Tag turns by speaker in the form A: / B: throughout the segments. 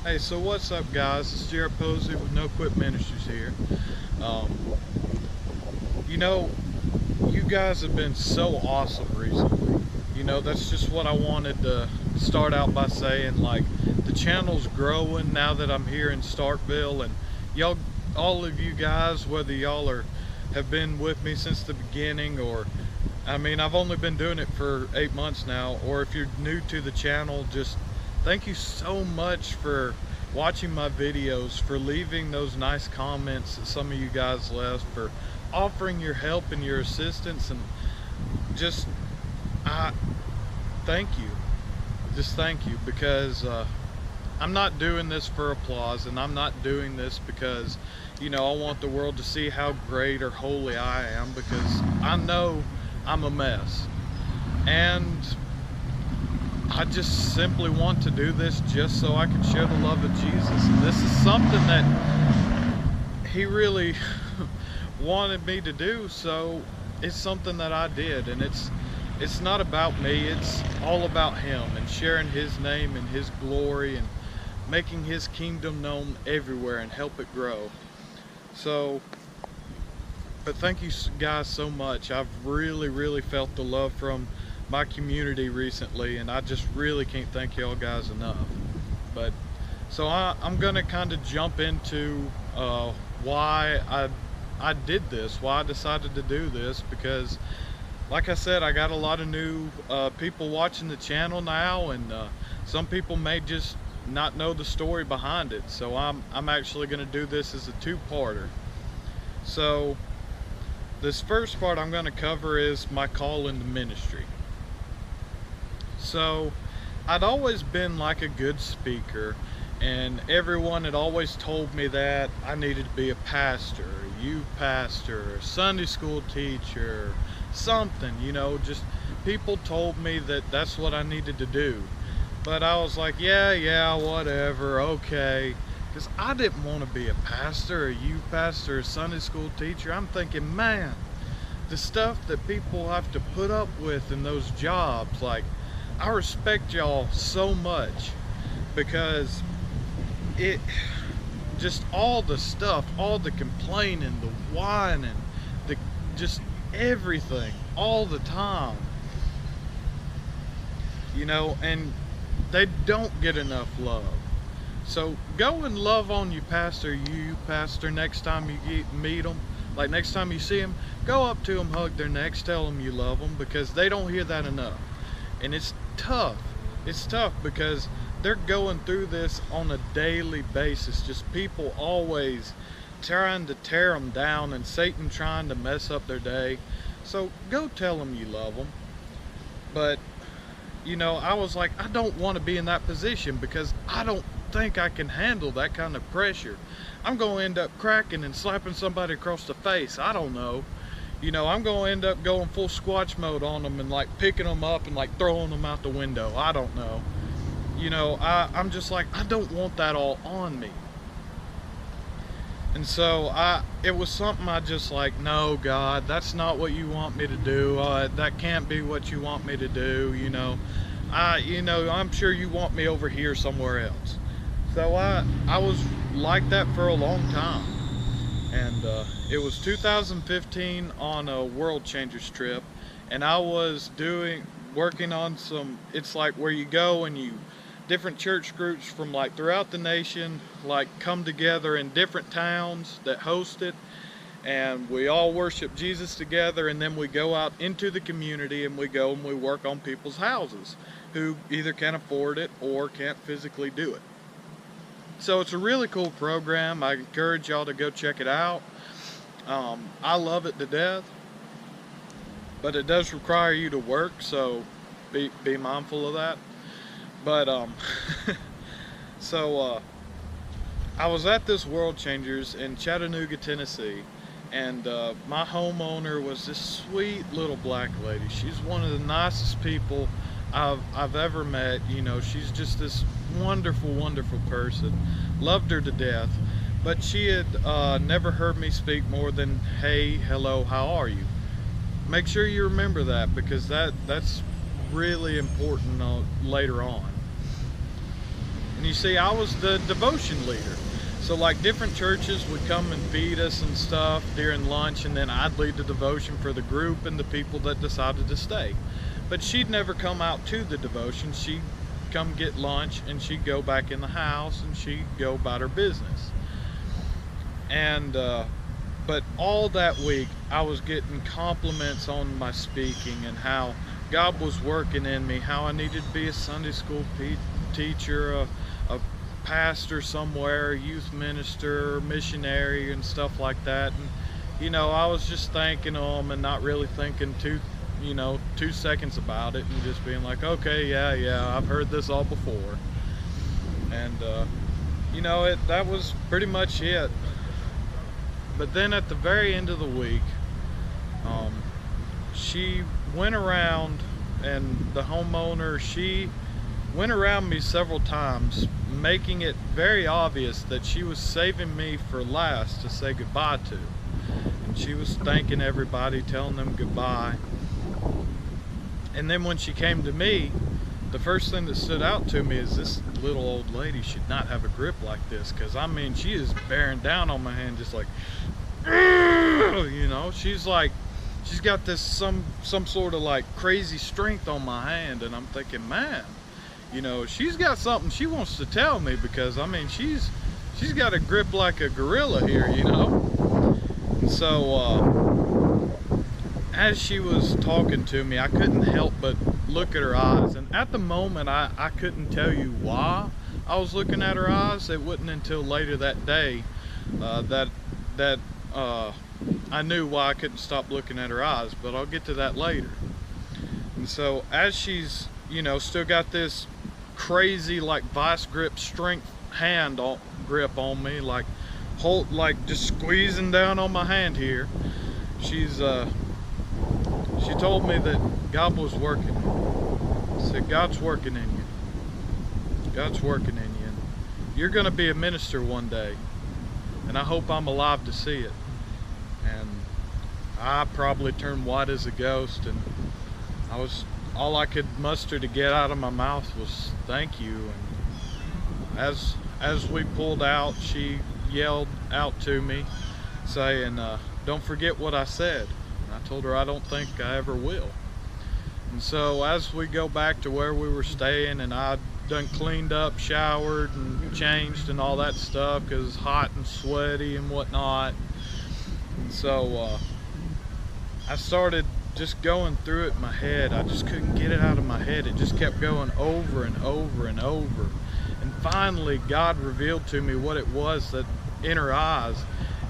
A: Hey, so what's up, guys? It's Jared Posey with No Quit Ministries here. Um, you know, you guys have been so awesome recently. That's just what I wanted to start out by saying. Like, the channel's growing now that I'm here in Starkville, and y'all, all of you guys, whether y'all have been with me since the beginning, or I've only been doing it for 8 months now, or if you're new to the channel, just thank you so much for watching my videos, for leaving those nice comments that some of you guys left, for offering your help and your assistance, and just I thank you. Just thank you, because I'm not doing this for applause, and I'm not doing this because I want the world to see how great or holy I am, because I know I'm a mess, and I just simply want to do this just so I can share the love of Jesus. And this is something that he really wanted me to do, so it's something that I did. And it's not about me, it's all about him, and sharing his name and his glory, and making his kingdom known everywhere and help it grow. So, but thank you guys so much. I've really felt the love from my community recently, and I just really can't thank y'all guys enough. But so I'm gonna kind of jump into why I did this, why I decided to do this, because like I said, I got a lot of new people watching the channel now, and some people may just not know the story behind it. So I'm actually gonna do this as a two-parter. So this first part I'm gonna cover is my call into ministry. So I'd always been like a good speaker, and everyone had always told me that I needed to be a pastor, a youth pastor, a Sunday school teacher, something, just people told me that that's what I needed to do. But I was like, yeah, whatever, okay, because I didn't want to be a pastor, a youth pastor, a Sunday school teacher. I'm thinking, man, the stuff that people have to put up with in those jobs, like, I respect y'all so much, because it just all the stuff, all the complaining, the whining, the just everything all the time, and they don't get enough love. So go and love on you pastor next time you meet them. Like, next time you see them, go up to them, hug their necks, tell them you love them, because they don't hear that enough. And it's tough because they're going through this on a daily basis, just people always trying to tear them down, and Satan trying to mess up their day. So go tell them you love them. But I was like, I don't want to be in that position, because I don't think I can handle that kind of pressure. I'm going to end up cracking and slapping somebody across the face. I don't know. I'm going to end up going full squatch mode on them, and like picking them up and like throwing them out the window. I don't know. I'm just like, I don't want that all on me. And so it was something I just like, no, God, that's not what you want me to do. That can't be what you want me to do. I'm sure you want me over here somewhere else. So I was like that for a long time. And it was 2015 on a World Changers trip, and I was working on some, it's like where you go and different church groups from like throughout the nation like come together in different towns that host it, and we all worship Jesus together, and then we go out into the community and we go and we work on people's houses who either can't afford it or can't physically do it. So it's a really cool program. I encourage y'all to go check it out. I love it to death, but it does require you to work, so be mindful of that. But so I was at this World Changers in Chattanooga, Tennessee, and my homeowner was this sweet little black lady. She's one of the nicest people I've ever met. She's just this wonderful person. Loved her to death. But she had never heard me speak more than, hey, hello, how are you? Make sure you remember that, because that's really important later on. And you see, I was the devotion leader. So like different churches would come and feed us and stuff during lunch, and then I'd lead the devotion for the group and the people that decided to stay. But she'd never come out to the devotion. She'd come get lunch and she'd go back in the house and she'd go about her business. And but all that week I was getting compliments on my speaking and how God was working in me, how I needed to be a Sunday school teacher, a pastor somewhere, a youth minister, missionary and stuff like that. And you know, I was just thanking them and not really thinking 2 seconds about it, and just being like, okay, yeah, I've heard this all before. And you know, that was pretty much it. But then at the very end of the week, she went around, and the homeowner, she went around me several times, making it very obvious that she was saving me for last to say goodbye to. And she was thanking everybody, telling them goodbye. And then when she came to me, the first thing that stood out to me is this little old lady should not have a grip like this, because I mean, she is bearing down on my hand just like, you know, she's got this some sort of like crazy strength on my hand. And I'm thinking, man, you know, she's got something she wants to tell me, because I mean, she's got a grip like a gorilla here, you know. And so as she was talking to me, I couldn't help but look at her eyes. And at the moment, I couldn't tell you why I was looking at her eyes. It wasn't until later that day that I knew why I couldn't stop looking at her eyes, but I'll get to that later. And so as she's, you know, still got this crazy like vice grip strength hand grip on me, like just squeezing down on my hand here, she told me that God was working. She said, God's working in you. God's working in you. And you're going to be a minister one day. And I hope I'm alive to see it. And I probably turned white as a ghost. And all I could muster to get out of my mouth was thank you. And as we pulled out, she yelled out to me saying, don't forget what I said. I told her I don't think I ever will. And so as we go back to where we were staying, and I done cleaned up, showered and changed and all that stuff, because it's hot and sweaty and whatnot. And so I started just going through it in my head. I just couldn't get it out of my head. It just kept going over and over and over. And finally God revealed to me what it was that in her eyes.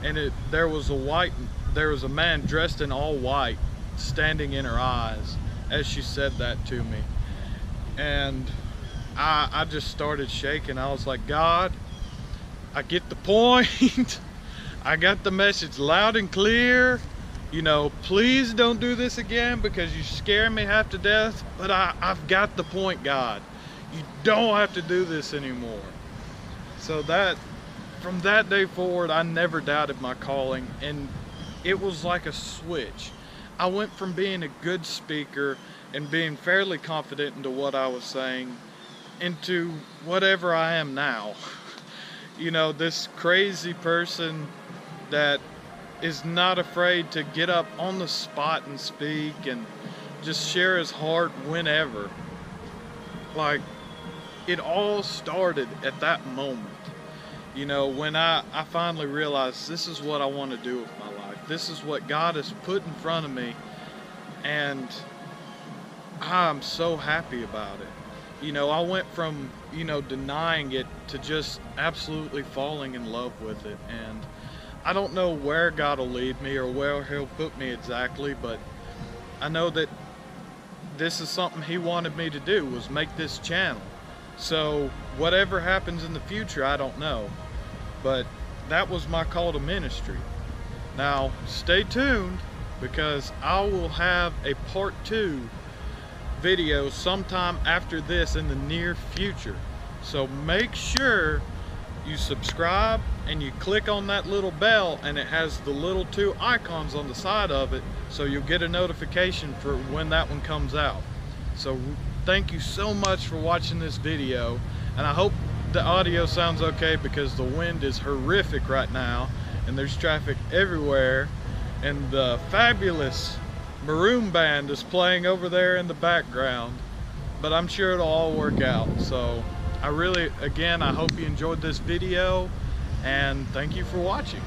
A: And there was a man dressed in all white standing in her eyes as she said that to me. And I just started shaking. I was like, God, I get the point. I got the message loud and clear. You know, please don't do this again, because you scare me half to death. But I've got the point, God. You don't have to do this anymore. So from that day forward, I never doubted my calling. And it was like a switch. I went from being a good speaker and being fairly confident into what I was saying into whatever I am now. You know, this crazy person that is not afraid to get up on the spot and speak and just share his heart whenever. Like, it all started at that moment. You know, when I finally realized this is what I want to do with my life. This is what God has put in front of me, and I'm so happy about it. You know, I went from, you know, denying it to just absolutely falling in love with it. And I don't know where God will lead me or where He'll put me exactly, but I know that this is something He wanted me to do, was make this channel. So whatever happens in the future, I don't know. But that was my call to ministry. Now, stay tuned, because I will have a part 2 video sometime after this in the near future. So make sure you subscribe and you click on that little bell, and it has the little 2 icons on the side of it, so you'll get a notification for when that one comes out. So thank you so much for watching this video, and I hope the audio sounds okay because the wind is horrific right now and there's traffic everywhere, and the fabulous Maroon Band is playing over there in the background, but I'm sure it'll all work out. So I hope you enjoyed this video, and thank you for watching.